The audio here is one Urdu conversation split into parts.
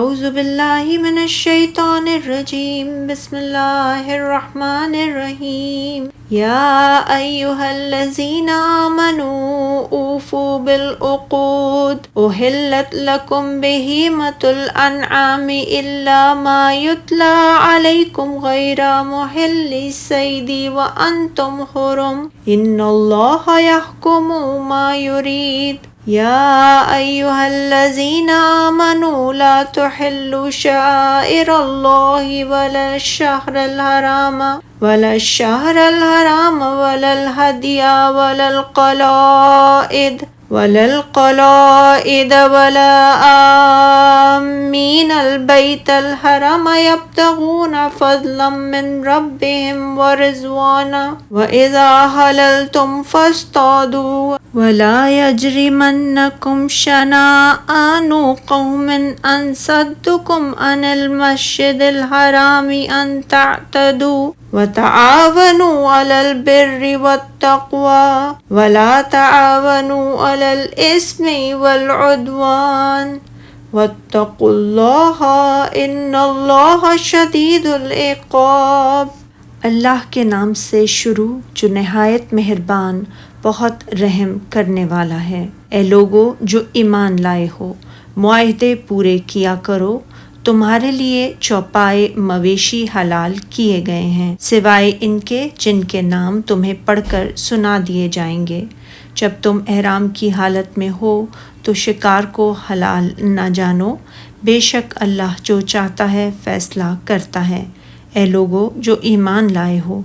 اعوذ باللہ من الشیطان الرجیم بسم اللہ الرحمن الرحیم یا ایہا الذین آمنوا اوفوا بالعقود احلت لکم بہیمۃ الانعام الا ما یتلی علیکم غیر محل الصید وانتم حرم ان اللہ یحکم ما یرید یا ایہا الذین آمنوا لا تحلوا شعائر اللہ ولا الشہر الحرام ولا الہدی ولا القلائد ولا آمین البیت الحرام یبتغون فضلا من ربهم ورضوانا وَإِذَا حَلَلْتُمْ فَاصْطَادُوا وَلَا يَجْرِمَنَّكُمْ شَنَآنُ قَوْمٍ أَنْ صَدُّوكُمْ عَنِ الْمَسْجِدِ الْحَرَامِ أَنْ تَعْتَدُوا وَتَعَاوَنُوا عَلَى الْبِرِّ وَالتَّقْوَى وَلَا تَعَاوَنُوا عَلَى الْإِثْمِ وَالْعُدْوَانِ وَاتَّقُوا اللَّهَ إِنَّ اللَّهَ شَدِيدُ الْعِقَابِ۔ اللہ کے نام سے شروع جو نہایت مہربان بہت رحم کرنے والا ہے۔ اے لوگو جو ایمان لائے ہو، معاہدے پورے کیا کرو۔ تمہارے لیے چوپائے مویشی حلال کیے گئے ہیں سوائے ان کے جن کے نام تمہیں پڑھ کر سنا دیے جائیں گے۔ جب تم احرام کی حالت میں ہو تو شکار کو حلال نہ جانو، بے شک اللہ جو چاہتا ہے فیصلہ کرتا ہے۔ اے لوگو جو ایمان لائے ہو،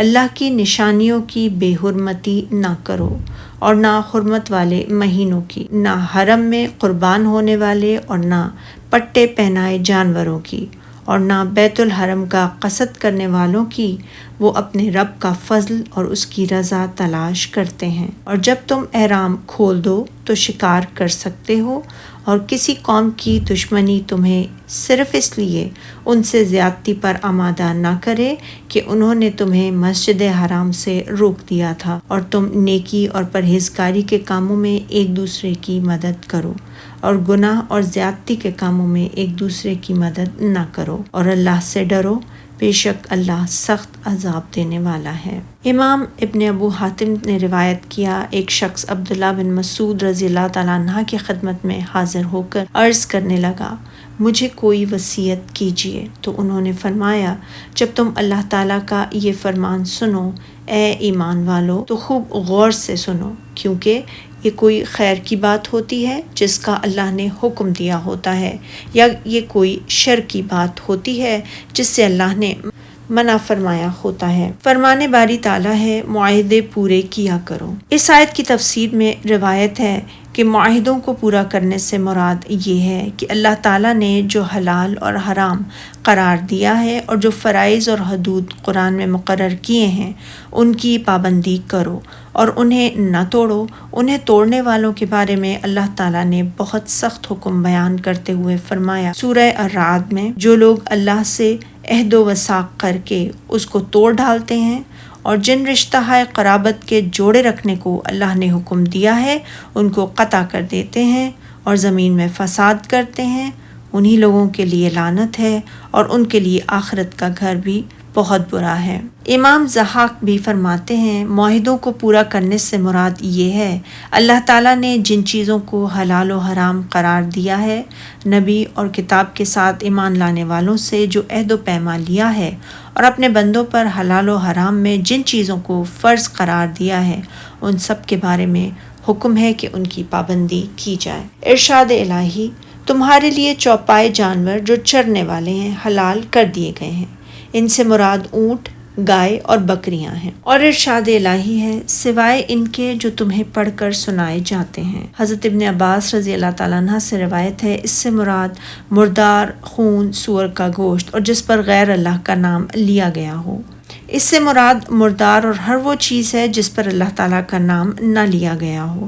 اللہ کی نشانیوں کی بے حرمتی نہ کرو اور نہ حرمت والے مہینوں کی، نہ حرم میں قربان ہونے والے اور نہ پٹے پہنائے جانوروں کی، اور نہ بیت الحرم کا قصد کرنے والوں کی، وہ اپنے رب کا فضل اور اس کی رضا تلاش کرتے ہیں۔ اور جب تم احرام کھول دو تو شکار کر سکتے ہو، اور کسی قوم کی دشمنی تمہیں صرف اس لیے ان سے زیادتی پر آمادہ نہ کرے کہ انہوں نے تمہیں مسجد حرام سے روک دیا تھا، اور تم نیکی اور پرہیزگاری کے کاموں میں ایک دوسرے کی مدد کرو، اور گناہ اور زیادتی کے کاموں میں ایک دوسرے کی مدد نہ کرو، اور اللہ سے ڈرو، بے شک اللہ سخت عذاب دینے والا ہے۔ امام ابن ابو حاتم نے روایت کیا، ایک شخص عبداللہ بن مسعود رضی اللہ تعالیٰ عنہ کی خدمت میں حاضر ہو کر عرض کرنے لگا، مجھے کوئی وصیت کیجیے۔ تو انہوں نے فرمایا، جب تم اللہ تعالیٰ کا یہ فرمان سنو، اے ایمان والو، تو خوب غور سے سنو، کیونکہ یہ کوئی خیر کی بات ہوتی ہے جس کا اللہ نے حکم دیا ہوتا ہے، یا یہ کوئی شر کی بات ہوتی ہے جس سے اللہ نے منع فرمایا ہوتا ہے۔ فرمان باری تعالیٰ ہے، معاہدے پورے کیا کرو۔ اس آیت کی تفسیر میں روایت ہے کہ معاہدوں کو پورا کرنے سے مراد یہ ہے کہ اللہ تعالیٰ نے جو حلال اور حرام قرار دیا ہے اور جو فرائض اور حدود قرآن میں مقرر کیے ہیں ان کی پابندی کرو اور انہیں نہ توڑو۔ انہیں توڑنے والوں کے بارے میں اللہ تعالیٰ نے بہت سخت حکم بیان کرتے ہوئے فرمایا سورہ الرعد میں، جو لوگ اللہ سے عہد و وثاق کر کے اس کو توڑ ڈالتے ہیں اور جن رشتہ قرابت کے جوڑے رکھنے کو اللہ نے حکم دیا ہے ان کو قطع کر دیتے ہیں اور زمین میں فساد کرتے ہیں، انہی لوگوں کے لیے لعنت ہے اور ان کے لیے آخرت کا گھر بھی بہت برا ہے۔ امام ضحاک بھی فرماتے ہیں، معاہدوں کو پورا کرنے سے مراد یہ ہے، اللہ تعالیٰ نے جن چیزوں کو حلال و حرام قرار دیا ہے، نبی اور کتاب کے ساتھ ایمان لانے والوں سے جو عہد و پیمان لیا ہے، اور اپنے بندوں پر حلال و حرام میں جن چیزوں کو فرض قرار دیا ہے، ان سب کے بارے میں حکم ہے کہ ان کی پابندی کی جائے۔ ارشاد الہی، تمہارے لیے چوپائے جانور جو چرنے والے ہیں حلال کر دیے گئے ہیں، ان سے مراد اونٹ، گائے اور بکریاں ہیں۔ اور ارشاد الہی ہے، سوائے ان کے جو تمہیں پڑھ کر سنائے جاتے ہیں۔ حضرت ابن عباس رضی اللہ تعالیٰ عنہ سے روایت ہے، اس سے مراد مردار خون، سور کا گوشت اور جس پر غیر اللہ کا نام لیا گیا ہو۔ اس سے مراد مردار اور ہر وہ چیز ہے جس پر اللہ تعالیٰ کا نام نہ لیا گیا ہو۔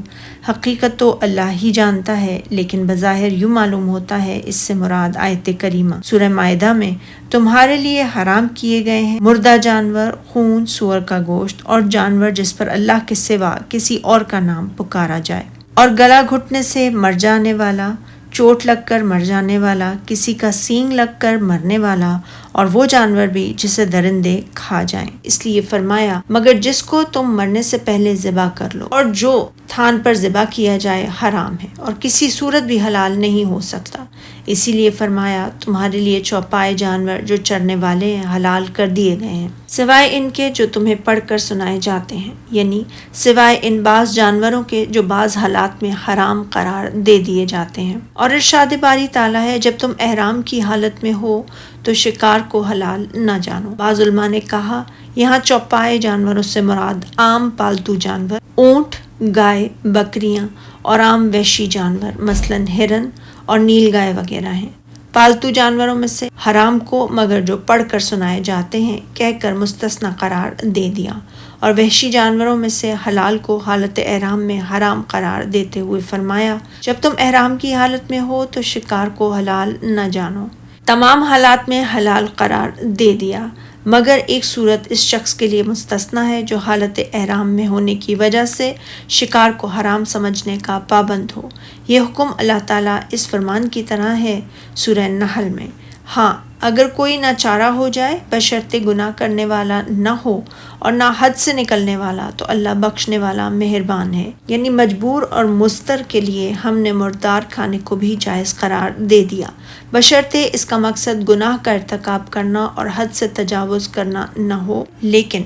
حقیقت تو اللہ ہی جانتا ہے، لیکن بظاہر یوں معلوم ہوتا ہے اس سے مراد آیت کریمہ سورہ مائدہ میں تمہارے لیے حرام کیے گئے ہیں مردہ جانور، خون، سور کا گوشت اور جانور جس پر اللہ کے سوا کسی اور کا نام پکارا جائے، اور گلا گھٹنے سے مر جانے والا، چوٹ لگ کر مر جانے والا، کسی کا سینگ لگ کر مرنے والا، اور وہ جانور بھی جسے درندے کھا جائیں۔ اس لیے فرمایا مگر جس کو تم مرنے سے پہلے ذبح کر لو، اور جو تھان پر ذبح کیا جائے حرام ہے اور کسی صورت بھی حلال نہیں ہو سکتا۔ اسی لیے فرمایا تمہارے لیے چوپائے جانور جو چرنے والے ہیں حلال کر دیے گئے ہیں، سوائے ان کے جو تمہیں پڑھ کر سنائے جاتے ہیں، یعنی سوائے ان بعض جانوروں کے جو بعض حالات میں حرام قرار دے دیے جاتے ہیں۔ اور ارشاد باری تعالیٰ ہے جب تم احرام کی حالت میں ہو تو شکار کو حلال نہ جانو۔ بعض علماء نے کہا یہاں چوپائے جانوروں سے مراد عام پالتو جانور، اونٹ، گائے، بکریاں اور عام وحشی جانور مثلاً ہرن اور نیل گائے وغیرہ ہیں۔ پالتو جانوروں میں سے حرام کو مگر جو پڑھ کر سنائے جاتے ہیں کہہ کر مستثنی قرار دے دیا، اور وحشی جانوروں میں سے حلال کو حالت احرام میں حرام قرار دیتے ہوئے فرمایا جب تم احرام کی حالت میں ہو تو شکار کو حلال نہ جانو۔ تمام حالات میں حلال قرار دے دیا مگر ایک صورت اس شخص کے لیے مستثنی ہے جو حالت احرام میں ہونے کی وجہ سے شکار کو حرام سمجھنے کا پابند ہو۔ یہ حکم اللہ تعالیٰ اس فرمان کی طرح ہے سورہ نحل میں، ہاں اگر کوئی ناچارہ ہو جائے بشرطِ گناہ کرنے والا نہ ہو اور نہ حد سے نکلنے والا تو اللہ بخشنے والا مہربان ہے۔ یعنی مجبور اور مضطر کے لیے ہم نے مردار کھانے کو بھی جائز قرار دے دیا، بشرطے اس کا مقصد گناہ کا ارتکاب کرنا اور حد سے تجاوز کرنا نہ ہو۔ لیکن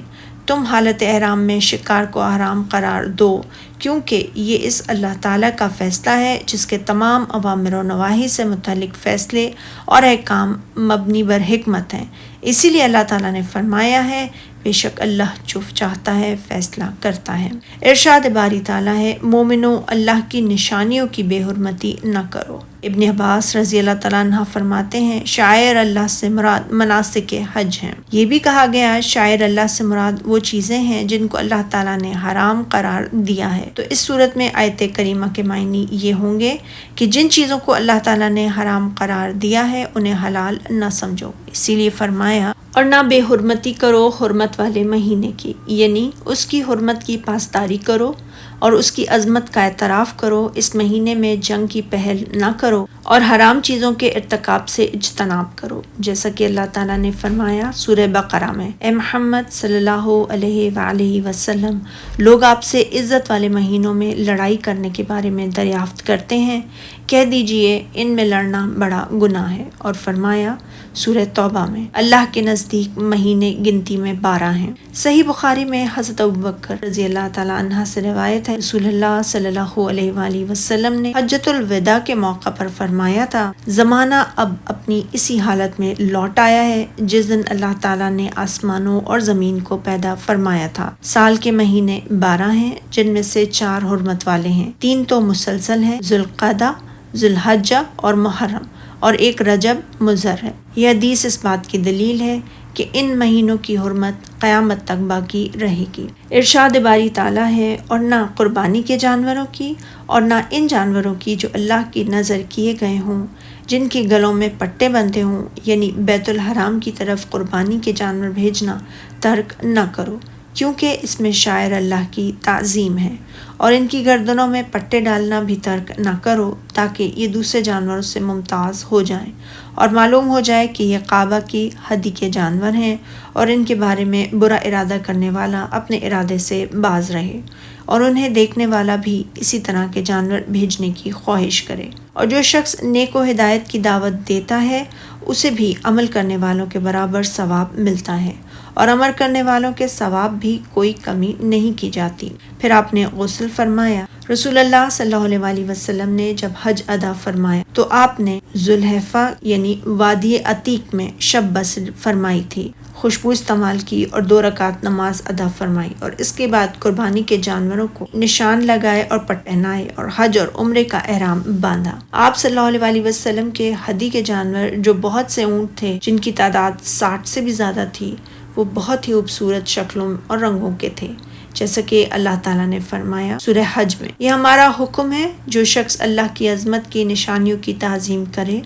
تم حالت احرام میں شکار کو حرام قرار دو کیونکہ یہ اس اللہ تعالیٰ کا فیصلہ ہے جس کے تمام اوامر و نواہی سے متعلق فیصلے اور احکام مبنی بر حکمت ہیں۔ اسی لیے اللہ تعالیٰ نے فرمایا ہے بے شک اللہ جو چاہتا ہے فیصلہ کرتا ہے۔ ارشاد باری تعالیٰ ہے مومنو اللہ کی نشانیوں کی بے حرمتی نہ کرو۔ ابن عباس رضی اللہ تعالیٰ عنہ فرماتے ہیں شاعر اللہ سے مراد مناسک حج ہیں۔ یہ بھی کہا گیا شاعر اللہ سے مراد وہ چیزیں ہیں جن کو اللہ تعالیٰ نے حرام قرار دیا ہے۔ تو اس صورت میں آیت کریمہ کے معنی یہ ہوں گے کہ جن چیزوں کو اللہ تعالیٰ نے حرام قرار دیا ہے انہیں حلال نہ سمجھو۔ اسی لیے فرمایا اور نہ بے حرمتی کرو حرمت والے مہینے کی، یعنی اس کی حرمت کی پاسداری کرو اور اس کی عظمت کا اعتراف کرو۔ اس مہینے میں جنگ کی پہل نہ کرو اور حرام چیزوں کے ارتکاب سے اجتناب کرو، جیسا کہ اللہ تعالیٰ نے فرمایا سورہ بقرہ میں اے محمد صلی اللہ علیہ وآلہ وسلم لوگ آپ سے عزت والے مہینوں میں لڑائی کرنے کے بارے میں دریافت کرتے ہیں، کہہ دیجئے ان میں لڑنا بڑا گناہ ہے۔ اور فرمایا سورہ توبہ میں اللہ کے نزدیک مہینے گنتی میں 12 ہیں۔ صحیح بخاری میں حضرت ابوبکر رضی اللہ تعالیٰ عنہ سے روایت ہے رسول اللہ صلی اللہ علیہ وآلہ وسلم نے حجۃ الوداع کے موقع پر فرمایا تھا زمانہ اب اپنی اسی حالت میں لوٹ آیا ہے جس دن اللہ تعالیٰ نے آسمانوں اور زمین کو پیدا فرمایا تھا۔ سال کے مہینے 12 ہیں جن میں سے 4 حرمت والے ہیں، 3 تو مسلسل ہیں ذوالقعدہ، ذوالحجہ اور محرم، اور ایک رجب مضر ہے۔ یہ حدیث اس بات کی دلیل ہے کہ ان مہینوں کی حرمت قیامت تک باقی رہے گی۔ ارشاد باری تعالیٰ ہے اور نہ قربانی کے جانوروں کی اور نہ ان جانوروں کی جو اللہ کی نظر کیے گئے ہوں جن کے گلوں میں پٹے بندھے ہوں، یعنی بیت الحرام کی طرف قربانی کے جانور بھیجنا ترک نہ کرو کیونکہ اس میں شاعر اللہ کی تعظیم ہے، اور ان کی گردنوں میں پٹے ڈالنا بھی ترک نہ کرو تاکہ یہ دوسرے جانوروں سے ممتاز ہو جائیں اور معلوم ہو جائے کہ یہ کعبہ کی حدی کے جانور ہیں، اور ان کے بارے میں برا ارادہ کرنے والا اپنے ارادے سے باز رہے اور انہیں دیکھنے والا بھی اسی طرح کے جانور بھیجنے کی خواہش کرے۔ اور جو شخص نیک و ہدایت کی دعوت دیتا ہے اسے بھی عمل کرنے والوں کے برابر ثواب ملتا ہے، اور عمل کرنے والوں کے ثواب بھی کوئی کمی نہیں کی جاتی۔ پھر آپ نے غسل فرمایا۔ رسول اللہ صلی اللہ علیہ وآلہ وسلم نے جب حج ادا فرمایا تو آپ نے ذوالحلیفہ یعنی وادی عتیق میں شب بسر فرمائی تھی، خوشبو استعمال کی اور 2 رکعت نماز ادا فرمائی، اور اس کے بعد قربانی کے جانوروں کو نشان لگائے اور پہنائے اور حج اور عمرے کا احرام باندھا۔ آپ صلی اللہ علیہ وآلہ وسلم کے ہدی کے جانور جو بہت سے اونٹ تھے جن کی تعداد 60 سے بھی زیادہ تھی، وہ بہت ہی خوبصورت شکلوں اور رنگوں کے تھے، جیسا کہ اللہ تعالیٰ نے فرمایا سورہ حج میں یہ ہمارا حکم ہے جو شخص اللہ کی عظمت کی نشانیوں کی تعظیم کرے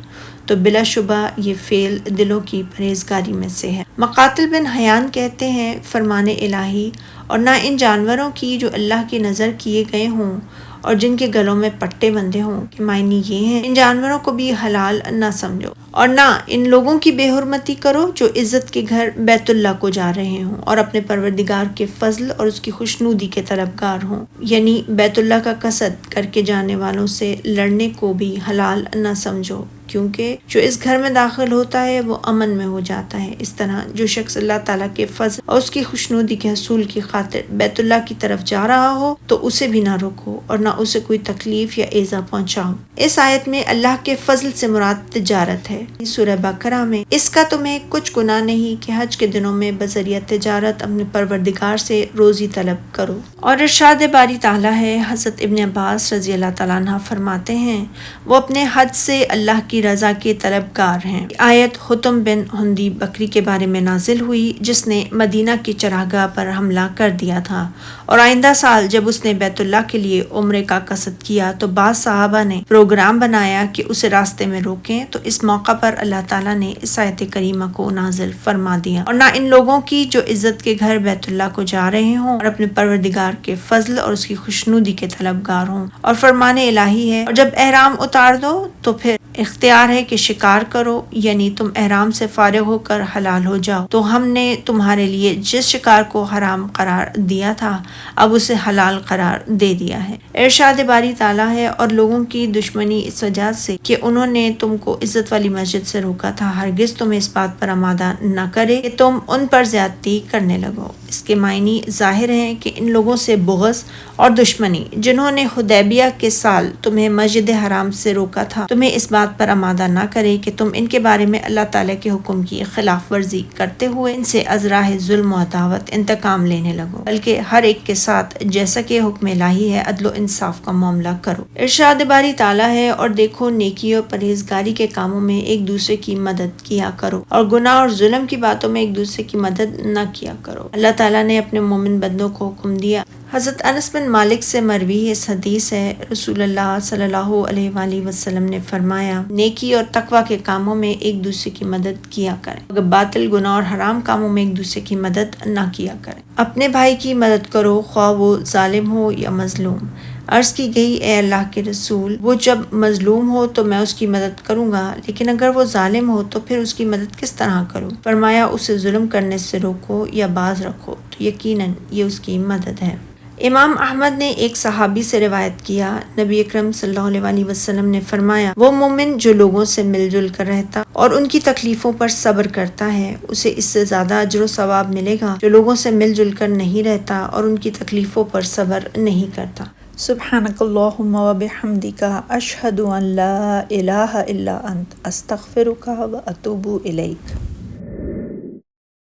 تو بلا شبہ یہ فعل دلوں کی پرہیزگاری میں سے ہے۔ مقاتل بن حیان کہتے ہیں فرمان الہی اور نہ ان جانوروں کی جو اللہ کی نظر کیے گئے ہوں اور جن کے گلوں میں پٹے بندھے ہوں، کہ معنی یہ ہیں ان جانوروں کو بھی حلال نہ سمجھو، اور نہ ان لوگوں کی بے حرمتی کرو جو عزت کے گھر بیت اللہ کو جا رہے ہوں اور اپنے پروردگار کے فضل اور اس کی خوشنودی کے طلبگار ہوں، یعنی بیت اللہ کا قصد کر کے جانے والوں سے لڑنے کو بھی حلال نہ سمجھو، کیونکہ جو اس گھر میں داخل ہوتا ہے وہ امن میں ہو جاتا ہے۔ اس طرح جو شخص اللہ تعالیٰ کے فضل اور اس کی خوشنودی کے حصول کی خاطر بیت اللہ کی طرف جا رہا ہو تو اسے بھی نہ روکو اور نہ اسے کوئی تکلیف یا ایذا پہنچاؤ۔ اس آیت میں اللہ کے فضل سے مراد تجارت ہے۔ سورہ بقرہ میں اس کا تمہیں کچھ گناہ نہیں کہ حج کے دنوں میں بذریعہ تجارت اپنے پروردگار سے روزی طلب کرو۔ اور ارشاد باری تعالیٰ ہے، حضرت ابن عباس رضی اللہ تعالیٰ عنہ فرماتے ہیں وہ اپنے حج سے اللہ کی رضا کے طلبگار ہیں۔ آیت حتم بن ہندی بکری کے بارے میں نازل ہوئی جس نے مدینہ کی چراگاہ پر حملہ کر دیا تھا، اور آئندہ سال جب اس نے بیت اللہ کے لیے عمرے کا قصد کیا تو بعض صحابہ نے پروگرام بنایا کہ اسے راستے میں روکیں، تو اس موقع پر اللہ تعالیٰ نے اس آیت کریمہ کو نازل فرما دیا، اور نہ ان لوگوں کی جو عزت کے گھر بیت اللہ کو جا رہے ہوں اور اپنے پروردگار کے فضل اور اس کی خوشنودی کے طلبگار ہوں۔ اور فرمان الہی ہے، اور جب احرام اتار دو تو پھر اختیار ہے کہ شکار کرو، یعنی تم احرام سے فارغ ہو کر حلال ہو جاؤ، تو ہم نے تمہارے لیے جس شکار کو حرام قرار دیا تھا اب اسے حلال قرار دے دیا ہے۔ ارشاد باری تعالیٰ ہے، اور لوگوں کی دشمنی اس وجہ سے کہ انہوں نے تم کو عزت والی مسجد سے روکا تھا، ہرگز تمہیں اس بات پر آمادہ نہ کرے کہ تم ان پر زیادتی کرنے لگو۔ اس کے معنی ظاہر ہیں کہ ان لوگوں سے بغض اور دشمنی جنہوں نے حدیبیہ کے سال تمہیں مسجد حرام سے روکا تھا، تمہیں اس بات پر آمادہ نہ کرے کہ تم ان کے بارے میں اللہ تعالیٰ کے حکم کی خلاف ورزی کرتے ہوئے ان سے از راہ ظلم و عداوت انتقام لینے لگو، بلکہ ہر ایک کے ساتھ جیسا کہ حکم الہی ہے عدل و انصاف کا معاملہ کرو۔ ارشاد باری تعالیٰ ہے، اور دیکھو نیکی اور پرہیزگاری کے کاموں میں ایک دوسرے کی مدد کیا کرو، اور گناہ اور ظلم کی باتوں میں ایک دوسرے کی مدد نہ کیا کرو۔ اللہ تعالیٰ نے اپنے مومن بندوں کو حکم دیا۔ حضرت انس بن مالک سے مروی اس حدیث ہے، رسول اللہ صلی اللہ علیہ وآلہ وسلم نے فرمایا، نیکی اور تقوی کے کاموں میں ایک دوسرے کی مدد کیا کریں، مگر باطل گناہ اور حرام کاموں میں ایک دوسرے کی مدد نہ کیا کریں۔ اپنے بھائی کی مدد کرو خواہ وہ ظالم ہو یا مظلوم۔ عرض کی گئی، اے اللہ کے رسول، وہ جب مظلوم ہو تو میں اس کی مدد کروں گا، لیکن اگر وہ ظالم ہو تو پھر اس کی مدد کس طرح کروں؟ فرمایا، اسے ظلم کرنے سے روکو یا باز رکھو، تو یقیناً یہ اس کی مدد ہے۔ امام احمد نے ایک صحابی سے روایت کیا، نبی اکرم صلی اللہ علیہ وآلہ وسلم نے فرمایا، وہ مومن جو لوگوں سے مل جل کر رہتا اور ان کی تکلیفوں پر صبر کرتا ہے، اسے اس سے زیادہ اجر و ثواب ملے گا جو لوگوں سے مل جل کر نہیں رہتا اور ان کی تکلیفوں پر صبر نہیں کرتا۔ سبحانک اللہم و بحمدک، اشہد ان لا الہ الا انت، استغفرک و اتوب الیک۔